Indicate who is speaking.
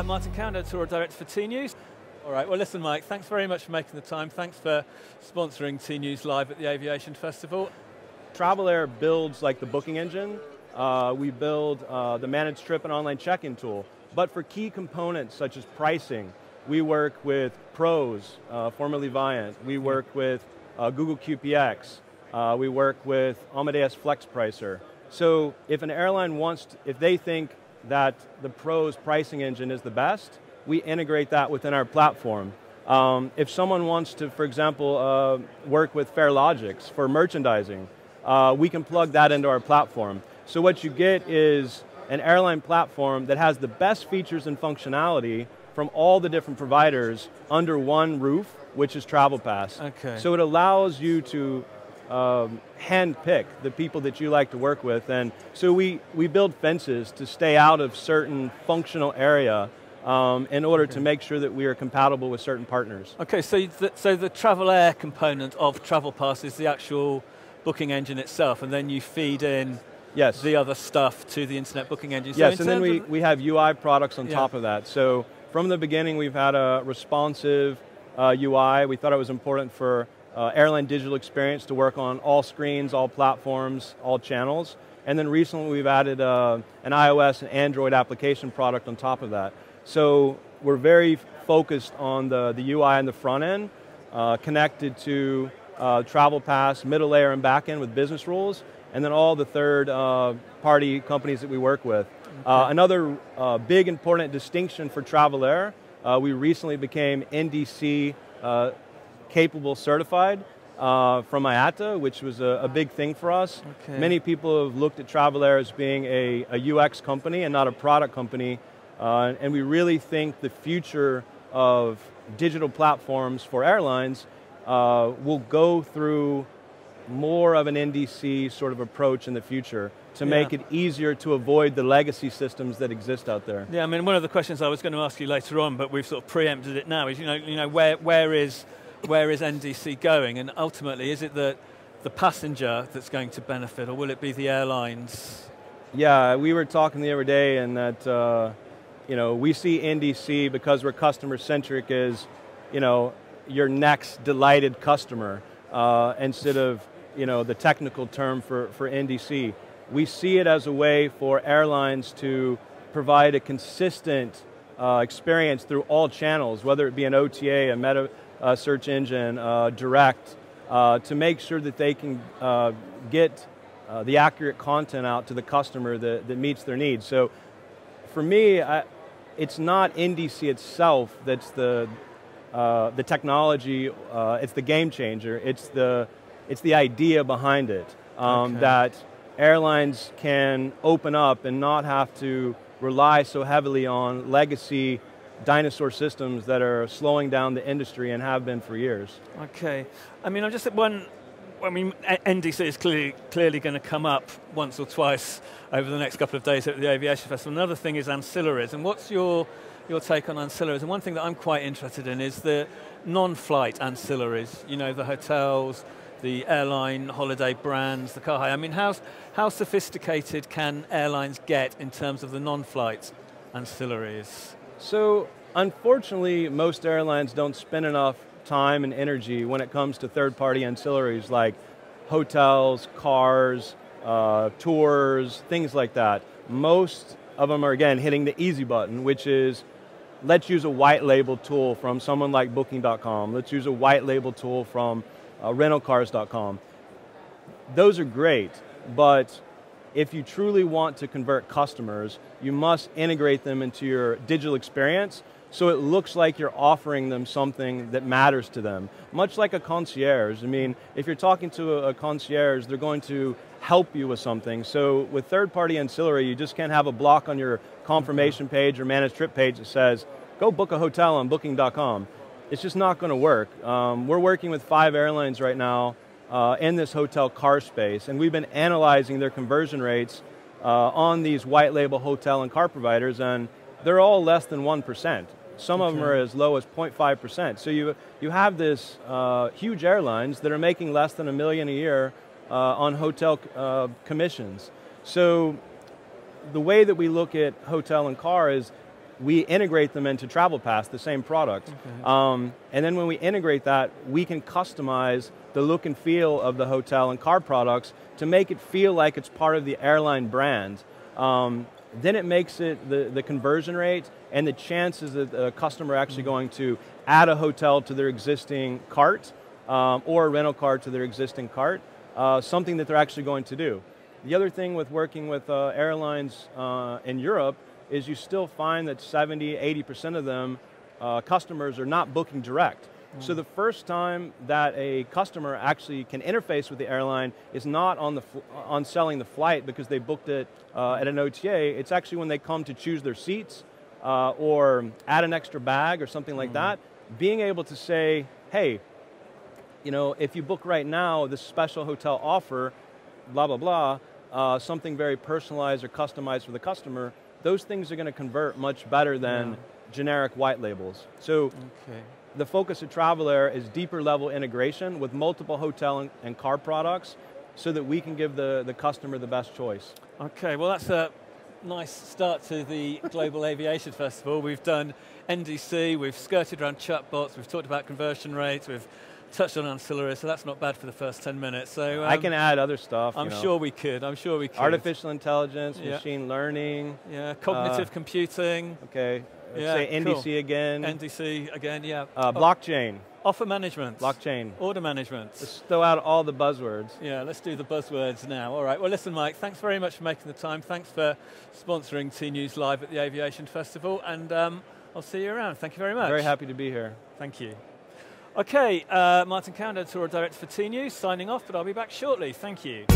Speaker 1: Martin Cowan, Editorial Director for tNews. All right, well listen Mike, thanks very much for making the time. Thanks for sponsoring tnoozLIVE at the Aviation Festival.
Speaker 2: Travelaer builds like the booking engine. We build the managed trip and online check-in tool. But for key components such as pricing, we work with Pros, formerly Viant. We work with Google QPX. We work with Amadeus Flex Pricer. So if an airline wants to, if they think that the Pros pricing engine is the best, we integrate that within our platform. If someone wants to, for example, work with Farelogix for merchandising, we can plug that into our platform. So what you get is an airline platform that has the best features and functionality from all the different providers under one roof, which is TravelPass.
Speaker 1: Okay.
Speaker 2: So it allows you to hand-pick the people that you like to work with, and so we build fences to stay out of certain functional area in order to make sure that we are compatible with certain partners.
Speaker 1: Okay, so the Travelaer component of TravelPass is the actual booking engine itself, and then you feed in the other stuff to the internet booking engine. So
Speaker 2: yes, and then we have UI products on top of that. So from the beginning we've had a responsive UI. We thought it was important for airline digital experience to work on all screens, all platforms, all channels. And then recently we've added an iOS and Android application product on top of that. So we're very focused on the UI and the front end, connected to TravelPass, middle layer and back end with business rules, and then all the third party companies that we work with. Another big important distinction for Travelaer, we recently became NDC capable certified from IATA, which was a big thing for us.
Speaker 1: Okay.
Speaker 2: Many people have looked at Travelaer as being a UX company and not a product company, and we really think the future of digital platforms for airlines will go through more of an NDC sort of approach in the future to make it easier to avoid the legacy systems that exist out there.
Speaker 1: Yeah, I mean, one of the questions I was going to ask you later on, but we've sort of preempted it now, is where is NDC going, and ultimately is it the passenger that's going to benefit, or will it be the airlines?
Speaker 2: Yeah, we were talking the other day, and that we see NDC because we're customer centric as your next delighted customer instead of the technical term for NDC. We see it as a way for airlines to provide a consistent experience through all channels, whether it be an OTA, a meta search engine, direct, to make sure that they can get the accurate content out to the customer that meets their needs. So for me, it's not NDC itself that's the technology, it's the game changer, it's the idea behind it, that airlines can open up and not have to rely so heavily on legacy dinosaur systems that are slowing down the industry and have been for years. Okay.
Speaker 1: I mean, NDC is clearly going to come up once or twice over the next couple of days at the Aviation Festival. Another thing is ancillaries, and what's your take on ancillaries? And one thing that I'm quite interested in is the non-flight ancillaries, the hotels, the airline holiday brands, the car hire. I mean, how sophisticated can airlines get in terms of the non-flight ancillaries?
Speaker 2: So, unfortunately, most airlines don't spend enough time and energy when it comes to third-party ancillaries like hotels, cars, tours, things like that. Most of them are, again, hitting the easy button, which is, let's use a white label tool from someone like Booking.com. Let's use a white label tool from rentalcars.com. Those are great, but if you truly want to convert customers, you must integrate them into your digital experience so it looks like you're offering them something that matters to them. Much like a concierge. I mean, if you're talking to a concierge, they're going to help you with something. So with third-party ancillary, you just can't have a block on your confirmation page or managed trip page that says, go book a hotel on Booking.com. It's just not going to work. We're working with 5 airlines right now in this hotel car space, and we've been analyzing their conversion rates on these white label hotel and car providers, and they're all less than 1%. Some of them are as low as 0.5%. So you have this huge airlines that are making less than $1 million a year on hotel commissions. So the way that we look at hotel and car is we integrate them into TravelPass, the same product. Okay. And then when we integrate that, we can customize the look and feel of the hotel and car products to make it feel like it's part of the airline brand. Then it makes it the conversion rate and the chances of a customer actually going to add a hotel to their existing cart or a rental car to their existing cart, something that they're actually going to do. The other thing with working with airlines in Europe is you still find that 70, 80% of them, customers are not booking direct. So the first time that a customer actually can interface with the airline is not on selling the flight because they booked it at an OTA. It's actually when they come to choose their seats or add an extra bag or something like that. Being able to say, hey, you know, if you book right now, this special hotel offer, blah, blah, blah, something very personalized or customized for the customer, those things are going to convert much better than generic white labels. So the focus of Travelaer is deeper level integration with multiple hotel and car products so that we can give the customer the best choice. Okay, well that's a nice start to the Global Aviation Festival. We've done NDC, we've skirted around chatbots, we've talked about conversion rates, we've touched on ancillary, so that's not bad for the first 10 minutes. So I can add other stuff.
Speaker 1: I'm sure we could, I'm sure we could.
Speaker 2: Artificial intelligence, machine learning.
Speaker 1: Yeah, cognitive computing.
Speaker 2: Okay, let's say NDC again.
Speaker 1: NDC again, yeah.
Speaker 2: Blockchain.
Speaker 1: Offer management.
Speaker 2: Blockchain.
Speaker 1: Order management.
Speaker 2: Let's throw out all the buzzwords.
Speaker 1: Yeah, let's do the buzzwords now. All right, well listen Mike, thanks very much for making the time. Thanks for sponsoring tnoozLIVE at the Aviation Festival, and I'll see you around. Thank you very much.
Speaker 2: Very happy to be here.
Speaker 1: Thank you. Okay, Martin Cowan, Editorial Director for tNews, signing off, but I'll be back shortly. Thank you.